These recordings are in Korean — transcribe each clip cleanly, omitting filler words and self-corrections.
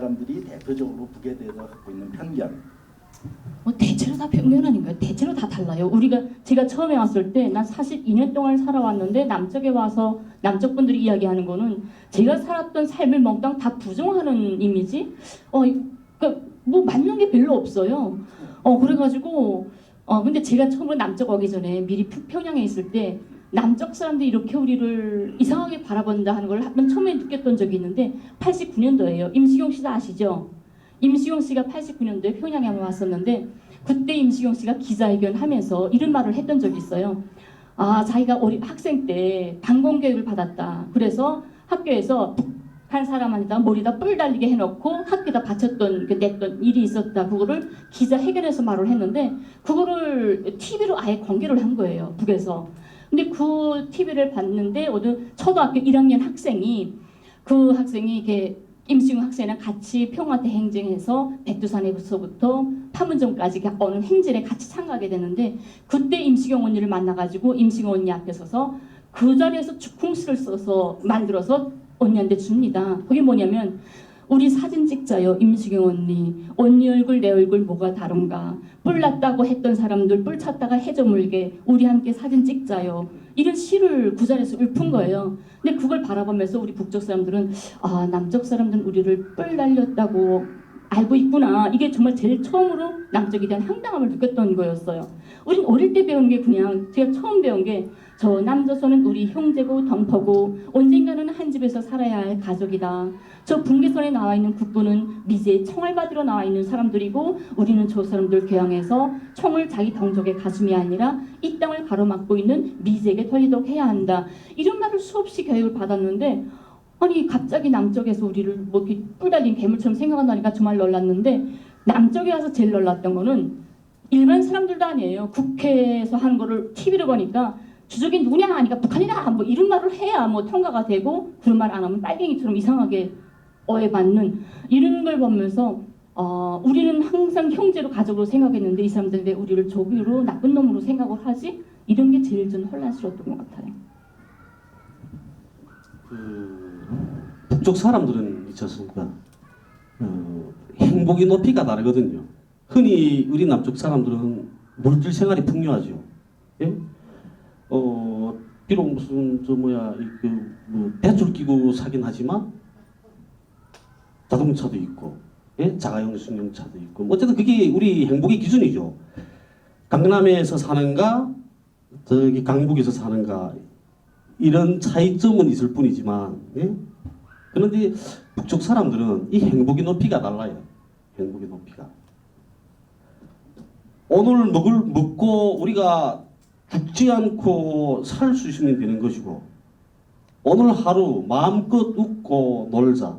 사람들이 대표적으로 북에 대해서 갖고 있는 편견. 대체로 다 편견 아닌가요? 대체로 다 달라요. 제가 처음에 왔을 때 난 42년 동안 살아왔는데 남쪽에 와서 남쪽 분들이 이야기하는 거는 제가 살았던 삶을 몽땅 다 부정하는 이미지? 그러니까 뭐 맞는 게 별로 없어요. 그래가지고 근데 제가 처음으로 남쪽 오기 전에 미리 평양에 있을 때 남쪽 사람들이 이렇게 우리를 이상하게 바라본다 하는 걸 한번 처음에 느꼈던 적이 있는데 89년도예요. 임시경 씨도 아시죠? 임시경 씨가 89년도에 평양에 왔었는데 그때 임시경 씨가 기자회견 하면서 이런 말을 했던 적이 있어요. 자기가 학생 때 방공교육을 받았다. 그래서 학교에서 북한 사람한테 머리다 뿔 달리게 해놓고 학교에다 바쳤던 냈던 일이 있었다. 그거를 기자회견에서 말을 했는데 그거를 TV로 아예 공개를 한 거예요. 북에서. 근데 그 TV를 봤는데 초등학교 1학년 학생이 이렇게 임시경 학생이랑 같이 평화대 행진해서 백두산에서부터 판문점까지 오는 행진에 같이 참가하게 되는데 그때 임시경 언니를 만나가지고 임시경 언니 앞에 서서 그 자리에서 주쿵스를 써서 만들어서 언니한테 줍니다. 그게 뭐냐면 우리 사진 찍자요. 임시경 언니 얼굴 내 얼굴 뭐가 다른가. 뿔 났다고 했던 사람들 뿔 찼다가 해저 물게 우리 함께 사진 찍자요. 이런 시를 그 자리에서 읊은 거예요. 근데 그걸 바라보면서 우리 북쪽 사람들은 남쪽 사람들은 우리를 뿔 날렸다고 알고 있구나. 이게 정말 제일 처음으로 남쪽에 대한 황당함을 느꼈던 거였어요. 우린 어릴 때 배운 게 그냥 제가 처음 배운 게 저 남조선은 우리 형제고 덩터고 언젠가는 한 집에서 살아야 할 가족이다. 저 분계선에 나와 있는 국부는 미제의 총을 받으러 나와 있는 사람들이고 우리는 저 사람들 교양해서 총을 자기 동족의 가슴이 아니라 이 땅을 가로막고 있는 미제에게 돌리도록 해야 한다. 이런 말을 수없이 교육을 받았는데 아니 갑자기 남쪽에서 우리를 뭐 이렇게 뿔 달린 괴물처럼 생각한다니까 정말 놀랐는데 남쪽에 와서 제일 놀랐던 거는 일반 사람들도 아니에요. 국회에서 하는 거를 TV로 보니까 주적이 누구냐 하니까 북한이다 뭐 이런 말을 해야 뭐 통과가 되고 그런 말 안 하면 빨갱이처럼 이상하게 오해받는 이런 걸 보면서 우리는 항상 형제로 가족으로 생각했는데 이 사람들은 왜 우리를 적으로 나쁜 놈으로 생각을 하지? 이런 게 제일 좀 혼란스러웠던 것 같아요. 북쪽 사람들은 있지 않습니까? 행복의 높이가 다르거든요. 흔히 우리 남쪽 사람들은 물질 생활이 풍요하죠. 예? 비록 무슨 대출 끼고 사긴 하지만 자동차도 있고, 예? 자가용 승용차도 있고, 어쨌든 그게 우리 행복의 기준이죠. 강남에서 사는가, 저기 강북에서 사는가 이런 차이점은 있을 뿐이지만, 예? 그런데 북쪽 사람들은 이 행복의 높이가 달라요. 행복의 높이가. 오늘 먹고 우리가 죽지 않고 살 수 있으면 되는 것이고 오늘 하루 마음껏 웃고 놀자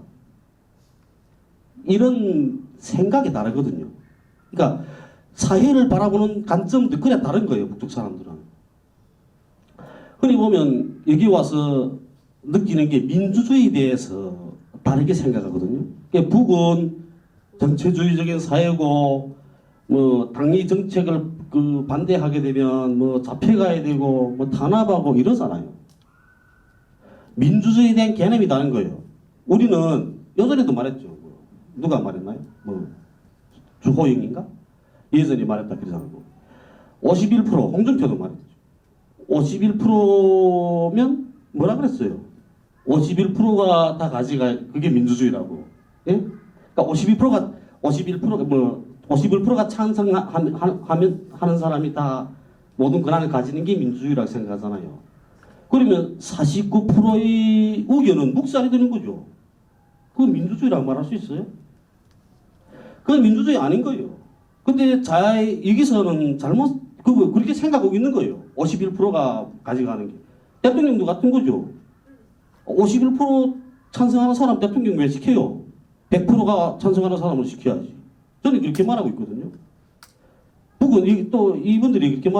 이런 생각이 다르거든요. 그러니까 사회를 바라보는 관점도 그래 다른 거예요. 북쪽 사람들은. 흔히 보면 여기 와서 느끼는 게 민주주의에 대해서 다르게 생각하거든요. 그러니까 북은 전체주의적인 사회고 뭐 당리 정책을 반대하게 되면 뭐 잡혀가야 되고 뭐 탄압하고 이러잖아요. 민주주의에 대한 개념이 다른 거예요. 우리는 예전에도 말했죠. 누가 말했나요? 주호영인가? 예전에 말했다 그러잖아요. 51% 홍준표도 말했죠. 51%면 뭐라 그랬어요? 51%가 다 가지가 그게 민주주의라고. 예? 그러니까 51%가 찬성하는 사람이 다 모든 권한을 가지는 게 민주주의라고 생각하잖아요. 그러면 49%의 의견은 묵살이 되는 거죠. 그건 민주주의라고 말할 수 있어요? 그건 민주주의 아닌 거예요. 근데 여기서는 그렇게 생각하고 있는 거예요. 51%가 가져가는 게. 대통령도 같은 거죠. 51% 찬성하는 사람 대통령 왜 시켜요? 100%가 찬성하는 사람을 시켜야지. 저는 그렇게 말하고 있거든요. 북은 또 이분들이 그렇게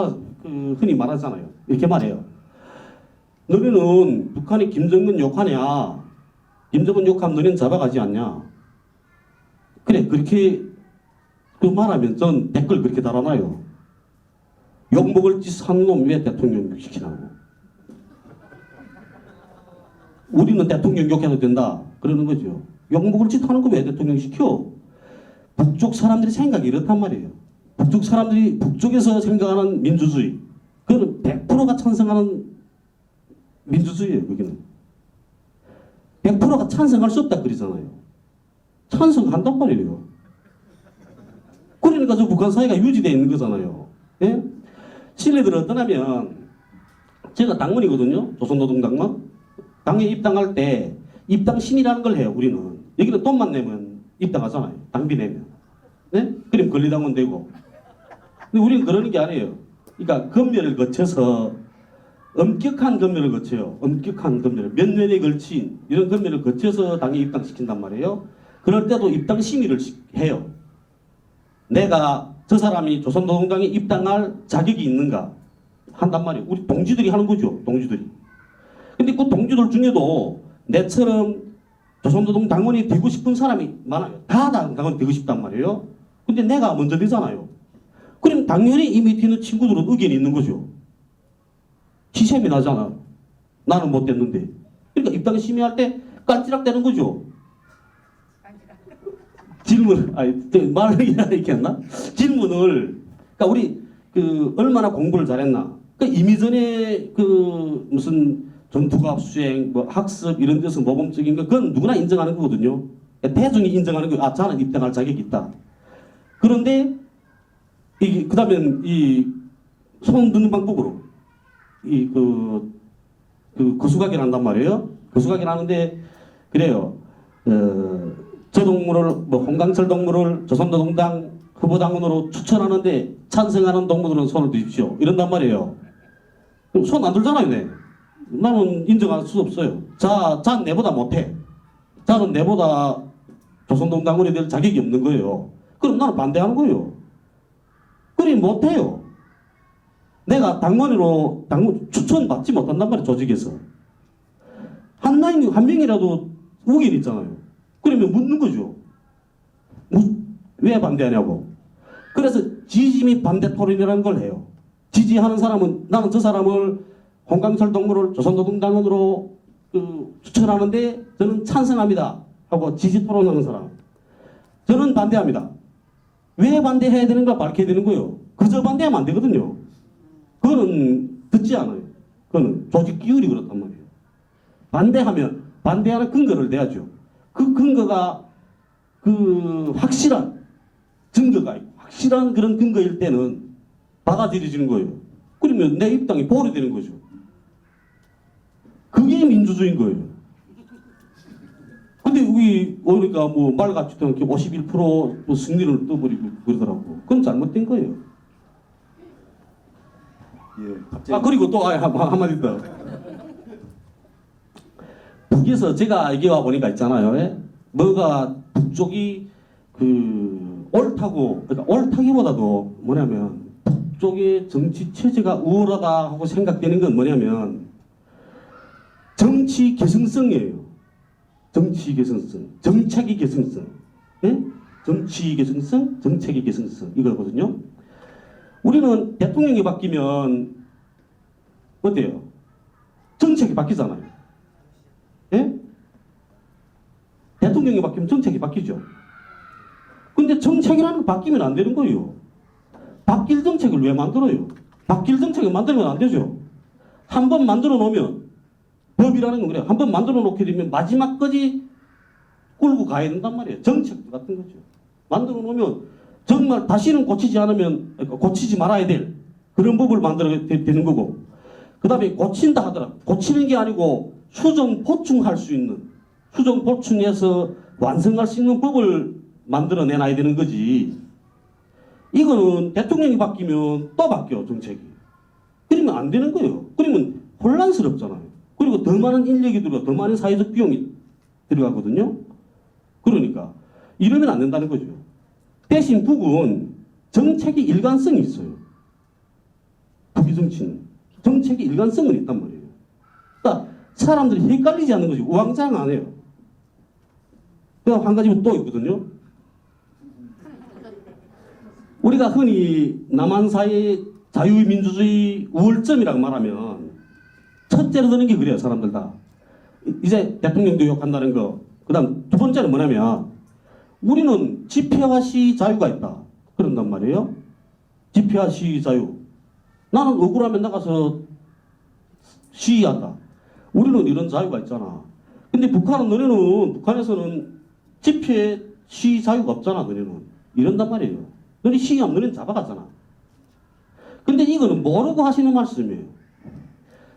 흔히 말하잖아요. 이렇게 말해요. 너네는 북한이 김정은 욕하냐? 김정은 욕하면 너네는 잡아가지 않냐? 그래, 그렇게 말하면 전 댓글 그렇게 달아놔요. 욕 먹을 짓 한 놈 왜 대통령 시키냐고. 우리는 대통령 욕해도 된다. 그러는 거죠. 욕먹을 짓 하는 거 왜 대통령 시켜? 북쪽 사람들이 생각이 이렇단 말이에요. 북쪽 사람들이 북쪽에서 생각하는 민주주의, 그거는 100%가 찬성하는 민주주의예요. 거기는 100%가 찬성할 수 없다 그러잖아요. 찬성한단 말이에요. 그러니까 저 북한 사회가 유지되어 있는 거잖아요. 예? 신뢰들 어떠냐면 제가 당원이거든요. 조선노동당원. 당에 입당할 때 입당신이라는 걸 해요. 우리는 여기는 돈만 내면 입당하잖아요. 당비 내면. 네? 그럼 권리당원 되고. 근데 우리는 그러는 게 아니에요. 그러니까 검열을 거쳐서 엄격한 검열을 거쳐요. 엄격한 검열. 몇 년에 걸친 이런 검열을 거쳐서 당에 입당시킨단 말이에요. 그럴 때도 입당 심의를 해요. 내가 저 사람이 조선노동당에 입당할 자격이 있는가 한단 말이에요. 우리 동지들이 하는 거죠. 동지들이. 근데 그 동지들 중에도 내처럼 조선노동 당원이 되고 싶은 사람이 많아요. 다 당원이 되고 싶단 말이에요. 근데 내가 먼저 되잖아요. 그럼 당연히 이 밑에 있는 친구들은 의견이 있는 거죠. 시샘이 나잖아. 나는 못 됐는데. 그러니까 입당 심의할 때 깔찌락 되는 거죠. 질문, 말을 이렇게 했나? 질문을, 그러니까 우리 얼마나 공부를 잘했나? 이미 전에 무슨 전투갑 수행, 뭐 학습 이런 데서 모범적인 거 그건 누구나 인정하는 거거든요. 대중이 인정하는 거, 아, 저는 입당할 자격이 있다. 그런데 그다음에 손 드는 방법으로 거수가기를 한단 말이에요. 거수가기를 하는데 그래요. 저 동물을 홍강철 동물을 조선노동당 후보당원으로 추천하는데 찬성하는 동물들은 손을 드십시오. 이런단 말이에요. 손 안 들잖아요, 네. 나는 인정할 수 없어요. 자, 내보다 못해. 자는 내보다 조선노동당원이 될 자격이 없는 거예요. 그럼 나는 반대하는 거예요. 그리 못해요. 내가 당원 추천 받지 못한단 말이에요, 조직에서. 한 명이라도 의견이 있잖아요. 그러면 묻는 거죠. 왜 반대하냐고. 그래서 지지 및 반대 토론이라는 걸 해요. 지지하는 사람은 나는 저 사람을 홍강철 동물을 조선노동당원으로 추천하는데 저는 찬성합니다 하고 지지 토론하는 사람. 저는 반대합니다. 왜 반대해야 되는가 밝혀야 되는 거예요. 그저 반대하면 안 되거든요. 그거는 듣지 않아요. 그거는 조직 기율이 그렇단 말이에요. 반대하면 반대하는 근거를 내야죠. 그 근거가 확실한 증거가 있고 확실한 그런 근거일 때는 받아들여지는 거예요. 그러면 내 입당이 보호이 되는 거죠. 그게 민주주의인 거예요. 근데 여기 오니까 말같이 51% 승리를 떠버리고 그러더라고. 그건 잘못된 거예요. 예, 갑자기 그리고 또 한마디 더. 북에서 제가 여기 와 보니까 있잖아요. 예? 뭐가 북쪽이 옳다고, 그러니까 옳다기보다도 뭐냐면 북쪽의 정치 체제가 우월하다 하고 생각되는 건 뭐냐면 정치 개성성이에요. 정치 개성성, 정책의 개성성, 예? 정치 개성성, 정책의 개성성 이거거든요. 우리는 대통령이 바뀌면 어때요? 정책이 바뀌잖아요. 예? 대통령이 바뀌면 정책이 바뀌죠. 근데 정책이라는 거 바뀌면 안 되는 거예요. 바뀔 정책을 왜 만들어요? 바뀔 정책을 만들면 안 되죠. 한 번 만들어 놓으면 법이라는 건 그래요. 한 번 만들어 놓게 되면 마지막까지 끌고 가야 된단 말이에요. 정책도 같은 거죠. 만들어 놓으면 정말 다시는 고치지 않으면 고치지 말아야 될 그런 법을 만들어야 되는 거고, 그 다음에 고친다 하더라. 고치는 게 아니고 수정 보충할 수 있는, 수정 보충해서 완성할 수 있는 법을 만들어 내놔야 되는 거지. 이거는 대통령이 바뀌면 또 바뀌어 정책이. 그러면 안 되는 거예요. 그러면 혼란스럽잖아요. 그리고 더 많은 인력이 들어가, 더 많은 사회적 비용이 들어가거든요. 그러니까 이러면 안 된다는 거죠. 대신 북은 정책이 일관성이 있어요. 북의 정치는 정책이 일관성은 있단 말이에요. 그러니까 사람들이 헷갈리지 않는 거죠. 우왕좌왕 안 해요. 그다음 한 가지 또 있거든요. 우리가 흔히 남한사회의 자유민주주의 우월점이라고 말하면 첫째로 드는 게 그래요. 사람들 다. 이제 대통령도 욕한다는 거, 그다음 두 번째는 뭐냐면 우리는 집회와 시위 자유가 있다. 그런단 말이에요. 집회와 시위 자유. 나는 억울하면 나가서 시위한다. 우리는 이런 자유가 있잖아. 근데 북한에서는 집회 시위 자유가 없잖아. 너네는 이런단 말이에요. 너네 시위하면 너네는 잡아갔잖아. 근데 이거는 모르고 하시는 말씀이에요.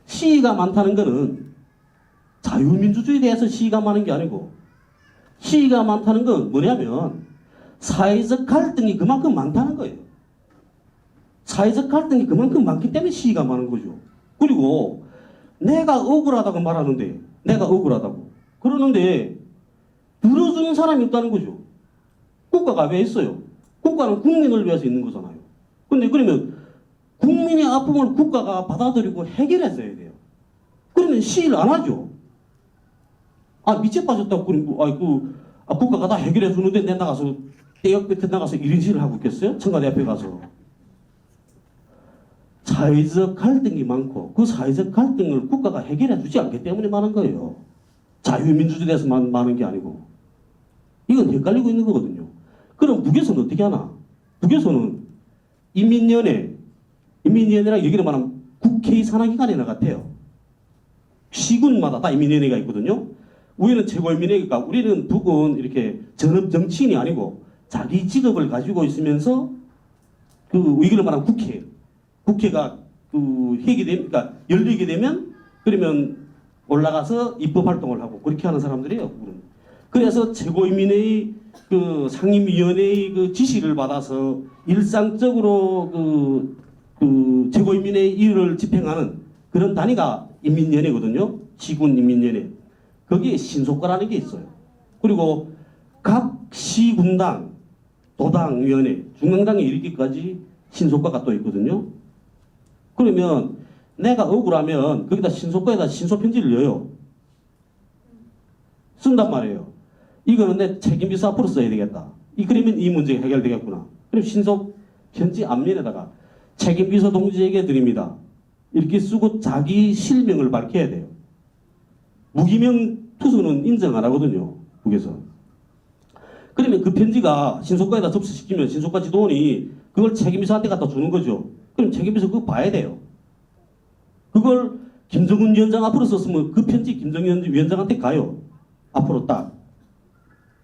시위가 많다는 거는 자유민주주의에 대해서 시위가 많은 게 아니고, 시위가 많다는 건 뭐냐면 사회적 갈등이 그만큼 많다는 거예요. 사회적 갈등이 그만큼 많기 때문에 시위가 많은 거죠. 그리고 내가 억울하다고 말하는데, 내가 억울하다고 그러는데 들어주는 사람이 없다는 거죠. 국가가 왜 있어요? 국가는 국민을 위해서 있는 거잖아요. 근데 그러면 국민의 아픔을 국가가 받아들이고 해결해줘야 돼요. 그러면 시위를 안 하죠. 아, 미쳐 빠졌다고 그럼 국가가 다 해결해 주는데 내 나가서 떼역 끝에 나가서 이런 시위를 하고 있겠어요? 청와대 앞에 가서. 사회적 갈등이 많고 그 사회적 갈등을 국가가 해결해 주지 않기 때문에 많은 거예요. 자유민주주의에서 많은 게 아니고. 이건 헷갈리고 있는 거거든요. 그럼 북에서는 어떻게 하나? 북에서는 인민위원회랑 얘기를 말하면 국회의 산하기관이나 같아요. 시군마다 다 인민위원회가 있거든요. 우리는 최고인민회니까 우리는 북은 이렇게 전업 정치인이 아니고 자기 직업을 가지고 있으면서 그 얘기를 말하면 국회가 그러니까 열리게 되면 그러면 올라가서 입법 활동을 하고 그렇게 하는 사람들이에요. 북은. 그래서 최고인민회의 그 상임위원회의 그 지시를 받아서 일상적으로 그 최고인민회의 일을 집행하는 그런 단위가 인민위원회거든요. 시군 인민위원회. 거기에 신속과라는 게 있어요. 그리고 각 시군당, 도당위원회, 중앙당에 이르기까지 신속과가 또 있거든요. 그러면 내가 억울하면 거기다 신속과에다 신속편지를 넣어요. 쓴단 말이에요. 이거는 내 책임비서 앞으로 써야 되겠다. 그러면 이 문제가 해결되겠구나. 그럼 신속편지 앞면에다가 책임비서 동지에게 드립니다. 이렇게 쓰고 자기 실명을 밝혀야 돼요. 무기명 투서는 인정 안 하거든요. 북에서. 그러면 그 편지가 신속과에다 접수시키면 신속과 지도원이 그걸 책임비서한테 갖다 주는 거죠. 그럼 책임비서 그거 봐야 돼요. 그걸 김정은 위원장 앞으로 썼으면 그 편지 김정은 위원장한테 가요. 앞으로 딱.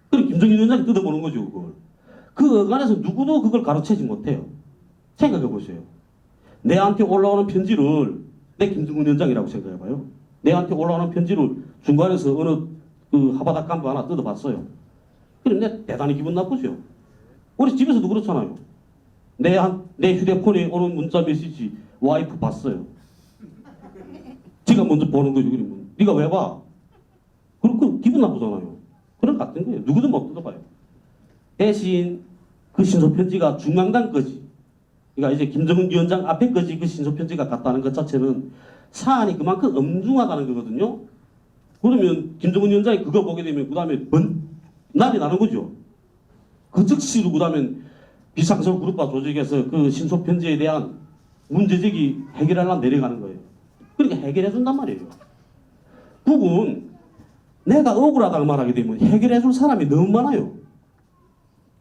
그럼 김정은 위원장이 뜯어보는 거죠. 그걸. 그 어간에서 누구도 그걸 가로채지 못해요. 생각해 보세요. 내한테 올라오는 편지를 내 김정은 위원장이라고 생각해봐요. 내한테 올라오는 편지를 중간에서 어느 그 하바닥 간부 하나 뜯어봤어요. 그럼 내 대단히 기분 나쁘죠. 우리 집에서도 그렇잖아요. 내 휴대폰에 오는 문자 메시지 와이프 봤어요. 지가 먼저 보는 거죠. 그러면 네가 왜 봐? 그렇고 기분 나쁘잖아요. 그런 것 같은 거예요. 누구도 못 뜯어봐요. 대신 그 신속편지가 중앙당 거지. 그러니까 이제 김정은 위원장 앞에 거지 그 신속편지가 갔다는 것 자체는 사안이 그만큼 엄중하다는 거거든요. 그러면 김정은 위원장이 그거 보게 되면 그 다음에 난리 나는 거죠. 그 즉시로 그 다음에 비상설 그룹화 조직에서 그 신속편지에 대한 문제제기 해결하려고 내려가는 거예요. 그러니까 해결해 준단 말이에요. 북은 내가 억울하다고 말하게 되면 해결해 줄 사람이 너무 많아요.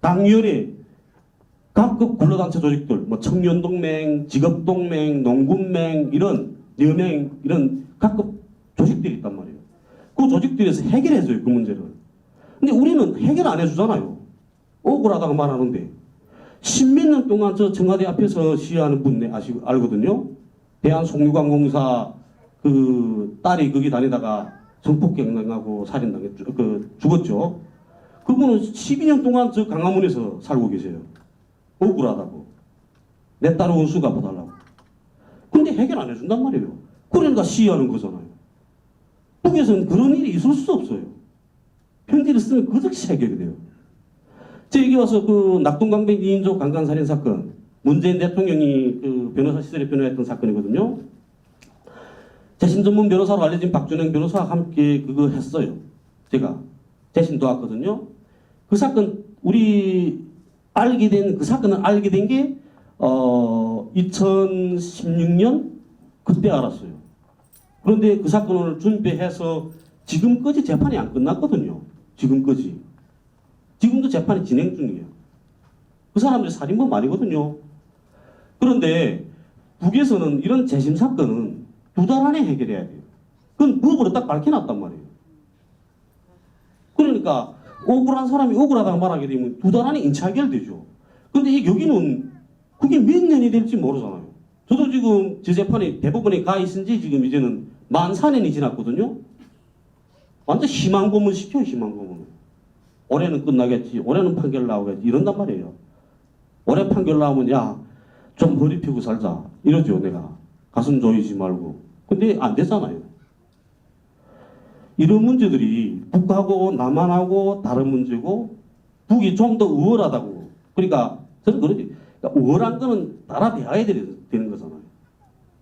당위원회, 각급 근로단체 조직들, 뭐 청년동맹, 직업동맹, 농군맹 이런 여맹 이런 각급 조직들이 있단 말이에요. 그 조직들에서 해결해줘요. 그 문제를. 근데 우리는 해결 안 해주잖아요. 억울하다고 말하는데 10몇 년 동안 저 청와대 앞에서 시위하는 분 알거든요. 대한송유관공사 그 딸이 거기 다니다가 성폭행당하고 살인당했죠. 죽었죠. 그분은 12년 동안 저 강화문에서 살고 계세요. 억울하다고. 내 딸 원수 갚아달라고. 근데 해결 안 해준단 말이에요. 그러니까 시위하는 거잖아요. 북에서는 그런 일이 있을 수 없어요. 편지를 쓰면 그 즉시 해결이 돼요. 저 여기 와서 그 낙동강변 2인조 강간살인 사건, 문재인 대통령이 그 변호사 시절에 변호했던 사건이거든요. 재신 전문 변호사로 알려진 박준영 변호사와 함께 그거 했어요. 제가 재신 도왔거든요. 그 사건 그 사건을 알게 된 게 2016년 그때 알았어요. 그런데 그 사건을 준비해서 지금까지 재판이 안 끝났거든요. 지금까지. 지금도 재판이 진행 중이에요. 그 사람들이 살인범 아니거든요. 그런데 북에서는 이런 재심 사건은 2달 안에 해결해야 돼요. 그건 법으로 딱 밝혀놨단 말이에요. 그러니까 억울한 사람이 억울하다고 말하게 되면 2달 안에 인차 해결되죠. 그런데 여기는 그게 몇 년이 될지 모르잖아요. 저도 지금 제 재판이 대법원에 가 있은 지 지금 이제는 만 4년이 지났거든요. 완전 희망 고문 시켜요, 희망 고문. 올해는 끝나겠지, 올해는 판결 나오겠지, 이런단 말이에요. 올해 판결 나오면, 야, 좀 허리 펴고 살자. 이러죠, 내가. 가슴 조이지 말고. 근데 안 되잖아요. 이런 문제들이 북하고 남한하고 다른 문제고, 북이 좀 더 우월하다고. 그러니까, 저는 그러지. 그러니까 우월한 거는 나라 대화해야 되는 거잖아요.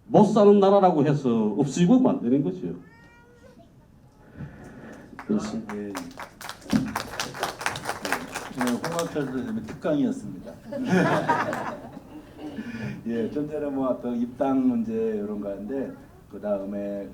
못 사는 나라라고 해서 없애고 만드는 거죠. 그렇습니다. 예. 오늘 홍학철 선생님의 특강이었습니다. 예, 좀 전에 뭐 또 입당 문제 이런 거 하는데 그 다음에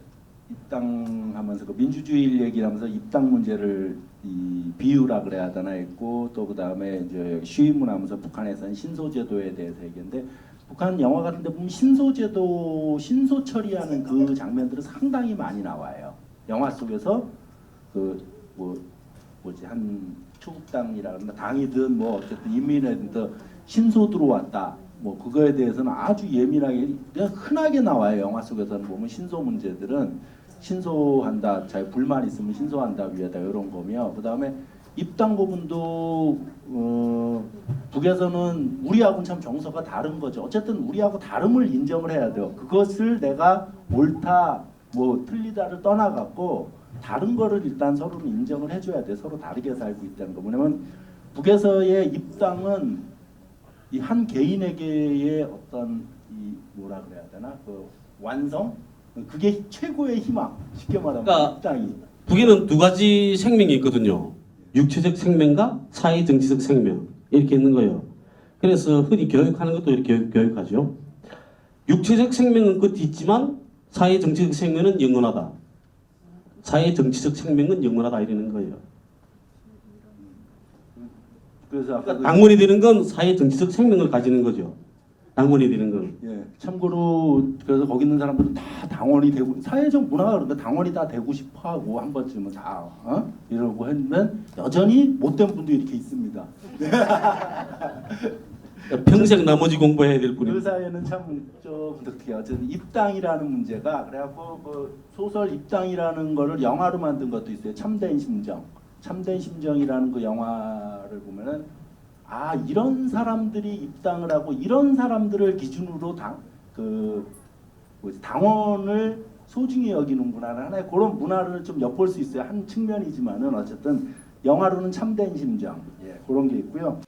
입당하면서 그 민주주의 얘기를 하면서 입당 문제를 이 비유라 그래야 하나 했고 또 그 다음에 이제 시위문 하면서 북한에서는 신소제도에 대해서 얘기했는데 북한 영화 같은데 보면 신소제도 신소 처리하는 그 장면들은 상당히 많이 나와요. 영화 속에서 그 뭐지 한 추국당이라든가 당이든 뭐 어쨌든 인민회든 신소 들어왔다. 뭐 그거에 대해서는 아주 예민하게 그냥 흔하게 나와요. 영화 속에서는 보면 신소 문제들은 신소한다. 자기 불만 있으면 신소한다 위에다 이런 거며 그 다음에 입당 부분도 북에서는 우리하고는 참 정서가 다른 거죠. 어쨌든 우리하고 다름을 인정을 해야 돼요. 그것을 내가 옳다 뭐 틀리다를 떠나갖고 다른 거를 일단 서로는 인정을 해줘야 돼. 서로 다르게 살고 있다는 거. 뭐냐면 북에서의 입당은 이 한 개인에게의 어떤 이 뭐라 그래야 되나 그 완성 그게 최고의 희망. 쉽게 말하면 그러니까 입당이. 북에는 2가지 생명이 있거든요. 육체적 생명과 사회 정치적 생명 이렇게 있는 거예요. 그래서 흔히 교육하는 것도 이렇게 교육하죠. 육체적 생명은 끝이 있지만 사회 정치적 생명은 영원하다. 사회 정치적 생명은 영원하다 이러는 거예요. 그래서 아까 그러니까 당원이 되는 건 사회 정치적 생명을 가지는 거죠. 당원이 되는 건. 예, 참고로 그래서 거기 있는 사람들은 다 당원이 되고 사회적 문화가 그런데 당원이 다 되고 싶어하고 한 번쯤은 다 이러고 했는데 여전히 못된 분도 이렇게 있습니다. 평생 나머지 공부해야 될 그 뿐입니다. 사회는 참 좀 어떻게 어쨌든 입당이라는 문제가 그래갖고 그 소설 입당이라는 거를 영화로 만든 것도 있어요. 참된 심정. 참된 심정이라는 그 영화를 보면은 아 이런 사람들이 입당을 하고 이런 사람들을 기준으로 당원을 소중히 여기는구나 하나의 그런 문화를 좀 엿볼 수 있어요. 한 측면이지만은 어쨌든 영화로는 참된 심정 그런 게 있고요.